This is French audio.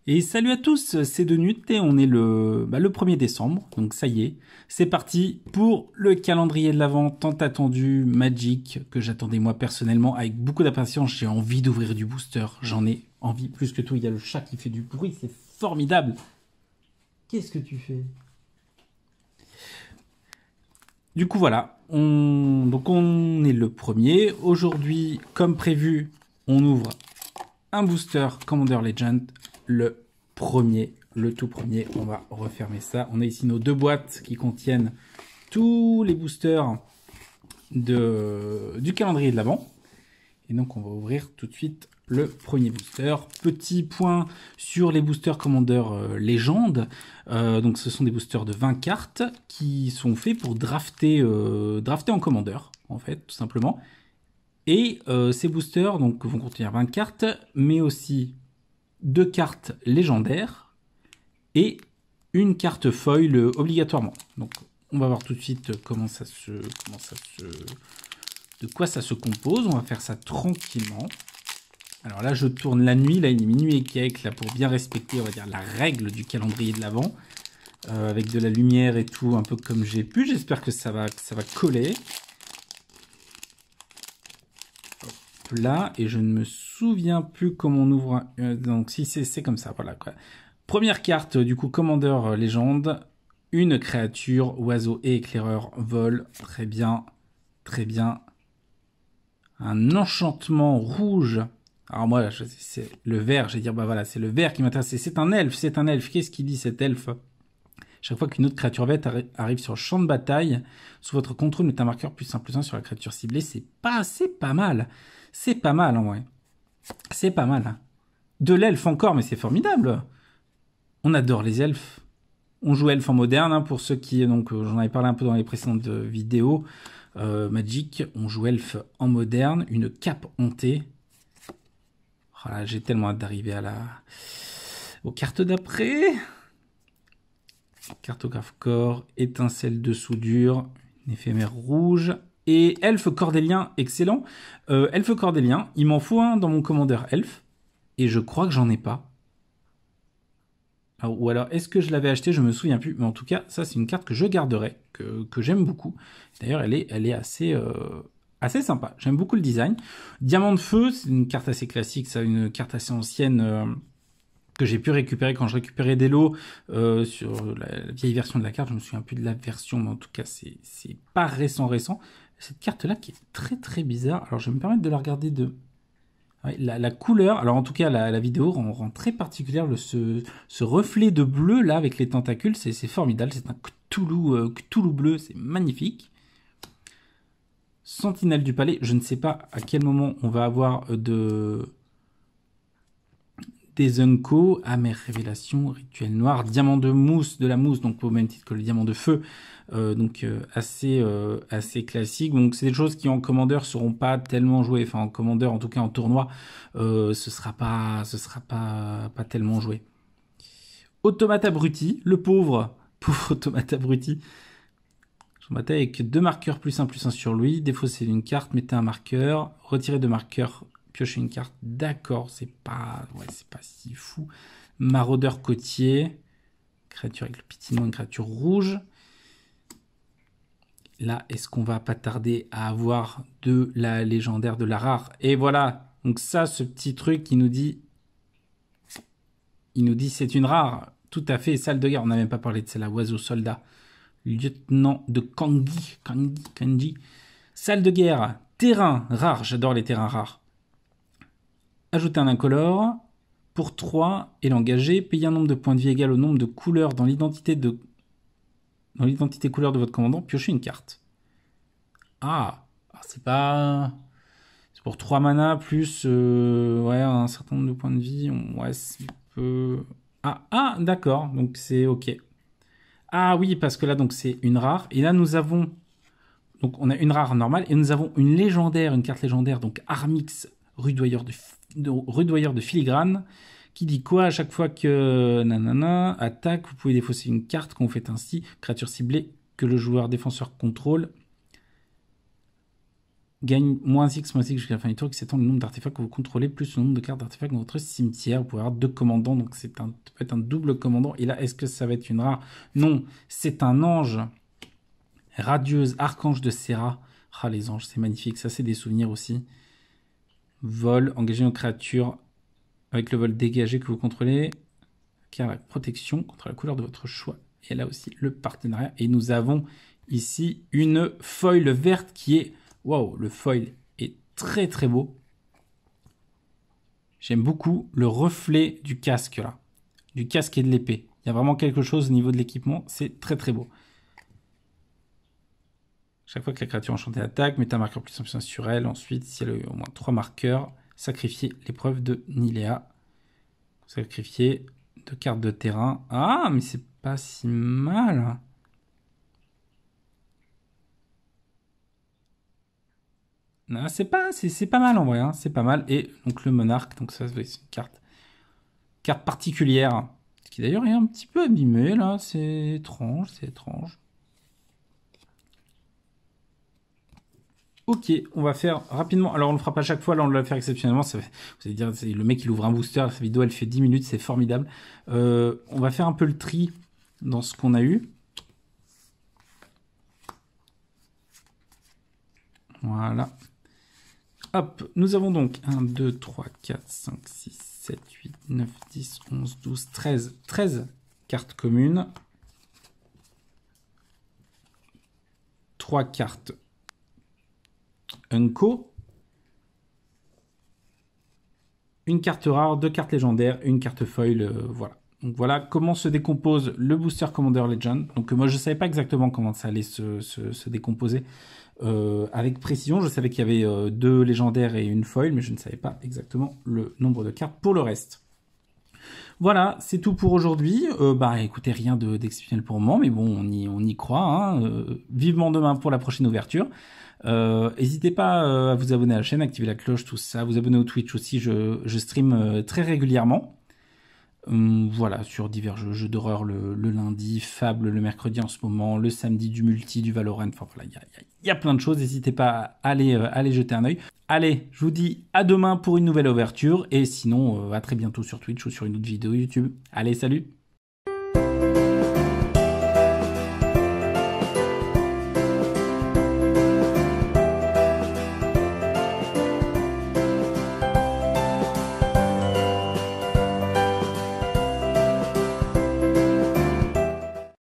Et salut à tous, c'est Denut et on est le 1er décembre, donc ça y est, c'est parti pour le calendrier de l'Avent tant attendu, Magic, que j'attendais moi personnellement avec beaucoup d'impatience. J'ai envie d'ouvrir du booster, j'en ai envie plus que tout. Il y a le chat qui fait du bruit, c'est formidable. Qu'est-ce que tu fais? Du coup voilà, donc on est le premier. Aujourd'hui, comme prévu, on ouvre un booster Commander Legend, le tout premier. On va refermer ça. On a ici nos deux boîtes qui contiennent tous les boosters du calendrier de l'Avent. Et donc on va ouvrir tout de suite le premier booster. Petit point sur les boosters Commander Légende. Donc ce sont des boosters de 20 cartes qui sont faits pour drafter en Commander, en fait, tout simplement. Et ces boosters donc, vont contenir 20 cartes, mais aussi 2 cartes légendaires et une carte foil obligatoirement. Donc on va voir tout de suite de quoi ça se compose. On va faire ça tranquillement. Alors là je tourne la nuit, là il est minuit et quelques, là pour bien respecter on va dire la règle du calendrier de l'Avent. Avec de la lumière et tout, un peu comme j'ai pu. J'espère que ça va coller. Là, et je ne me souviens plus comment on ouvre donc si c'est comme ça, voilà quoi. Première carte du coup Commander Légende, une créature, oiseau et éclaireur, vol, très bien, un enchantement rouge. Alors moi c'est le vert, je vais dire bah voilà, c'est le vert qui m'intéresse, c'est un elfe, qu'est-ce qu'il dit cet elfe? Chaque fois qu'une autre créature verte arrive sur le champ de bataille, sous votre contrôle, mettez un marqueur +1/+1 sur la créature ciblée. C'est pas mal. C'est pas mal en vrai. C'est pas mal. De l'elfe encore, mais c'est formidable. On adore les elfes. On joue elfe en moderne, hein, pour ceux qui... Donc j'en avais parlé un peu dans les précédentes vidéos. Magic, on joue elfe en moderne. Une cape hantée. Oh là, j'ai tellement hâte d'arriver aux cartes d'après. Cartographe corps, étincelle de soudure, une éphémère rouge et elfe cordélien, excellent. Elfe cordélien, il m'en faut un dans mon commandeur elfe et je crois que j'en ai pas. Ou alors est-ce que je l'avais acheté, je me souviens plus, mais en tout cas ça c'est une carte que je garderai, que j'aime beaucoup. D'ailleurs elle est assez sympa, j'aime beaucoup le design. Diamant de feu, c'est une carte assez classique, ça, une carte assez ancienne. Que j'ai pu récupérer quand je récupérais des lots sur la vieille version de la carte. Je me souviens plus de la version, mais en tout cas, c'est pas récent. Cette carte-là qui est très bizarre. Alors, je vais me permettre de la regarder de... Ouais, la couleur, alors en tout cas, la vidéo rend très particulière ce reflet de bleu, là, avec les tentacules. C'est formidable. C'est un Cthulhu bleu. C'est magnifique. Sentinelle du palais. Je ne sais pas à quel moment on va avoir des Unco, amère révélation, rituel noir, diamant de mousse, de la mousse, donc au même titre que le diamant de feu, assez classique. Donc c'est des choses qui en commandeur seront pas tellement jouées, enfin en commandeur, en tout cas en tournoi, ce sera pas tellement joué. Automate abruti, le pauvre automate abruti. Je m'attends avec 2 marqueurs +1/+1 sur lui, défausser une carte, mettez un marqueur, retirez 2 marqueurs, piocher une carte, d'accord, c'est pas si fou. Maraudeur côtier, créature avec le pitillement, une créature rouge. Là, est-ce qu'on va pas tarder à avoir de la légendaire, de la rare? Et voilà, donc ça, ce petit truc qui nous dit... Il nous dit c'est une rare, tout à fait, salle de guerre, on n'a même pas parlé de celle-là, oiseau soldat. Lieutenant de Kanji. Salle de guerre, terrain rare, j'adore les terrains rares. Ajouter un incolore pour 3 et l'engager. Payer un nombre de points de vie égal au nombre de couleurs dans l'identité couleur de votre commandant. Piocher une carte. C'est pas... C'est pour 3 mana plus un certain nombre de points de vie. Ouais, c'est un peu... d'accord. Donc c'est ok. Ah oui, parce que là, donc c'est une rare. Et là, nous avons... Donc on a une rare normale et nous avons une légendaire, une carte légendaire. Donc Armix, rudoyeur de filigrane, qui dit quoi à chaque fois que attaque, vous pouvez défausser une carte quand vous faites ainsi, créature ciblée que le joueur défenseur contrôle. gagne moins X jusqu'à la fin du tour, qui s'étend le nombre d'artefacts que vous contrôlez, plus le nombre de cartes d'artefacts dans votre cimetière. Vous pouvez avoir 2 commandants, donc ça peut être un double commandant. Et là, est-ce que ça va être une rare? Non, c'est un ange. Radieuse, archange de Serra. Ah, les anges, c'est magnifique. Ça, c'est des souvenirs aussi. Vol, engagez une créature avec le vol dégagé que vous contrôlez. Car la protection contre la couleur de votre choix. Et là aussi, le partenariat. Et nous avons ici une foil verte qui est... Waouh, le foil est très très beau. J'aime beaucoup le reflet du casque là. Du casque et de l'épée. Il y a vraiment quelque chose au niveau de l'équipement. C'est très très beau. Chaque fois que la créature enchantée attaque, mettez un marqueur plus puissant sur elle. Ensuite, si elle a au moins 3 marqueurs, sacrifiez l'épreuve de Nilea. Sacrifiez 2 cartes de terrain. Ah, mais c'est pas si mal. C'est pas mal en vrai, hein. C'est pas mal. Et donc le monarque, donc ça c'est une carte particulière, qui d'ailleurs est un petit peu abîmée là. C'est étrange, c'est étrange. Ok, on va faire rapidement. Alors on le fera pas chaque fois, là on va le faire exceptionnellement. Vous allez dire, le mec il ouvre un booster, sa vidéo elle fait 10 minutes, c'est formidable. On va faire un peu le tri dans ce qu'on a eu. Voilà. Hop, nous avons donc 1, 2, 3, 4, 5, 6, 7, 8, 9, 10, 11, 12, 13 cartes communes. 3 cartes Unco. Une carte rare, 2 cartes légendaires, une carte foil, voilà. Donc voilà comment se décompose le booster Commander Legend. Donc moi je ne savais pas exactement comment ça allait se décomposer avec précision. Je savais qu'il y avait 2 légendaires et une foil, mais je ne savais pas exactement le nombre de cartes pour le reste. Voilà, c'est tout pour aujourd'hui. Bah écoutez, rien d'exceptionnel pour le moment, mais bon, on y croit. Hein. Vivement demain pour la prochaine ouverture. N'hésitez pas à vous abonner à la chaîne, activer la cloche, tout ça. Vous abonner au Twitch aussi, je stream très régulièrement. Voilà, sur divers jeux d'horreur le lundi, Fable le mercredi en ce moment, le samedi du multi, du Valorant. Enfin voilà, il y a plein de choses. N'hésitez pas à aller jeter un œil. Allez, je vous dis à demain pour une nouvelle ouverture. Et sinon, à très bientôt sur Twitch ou sur une autre vidéo YouTube. Allez, salut!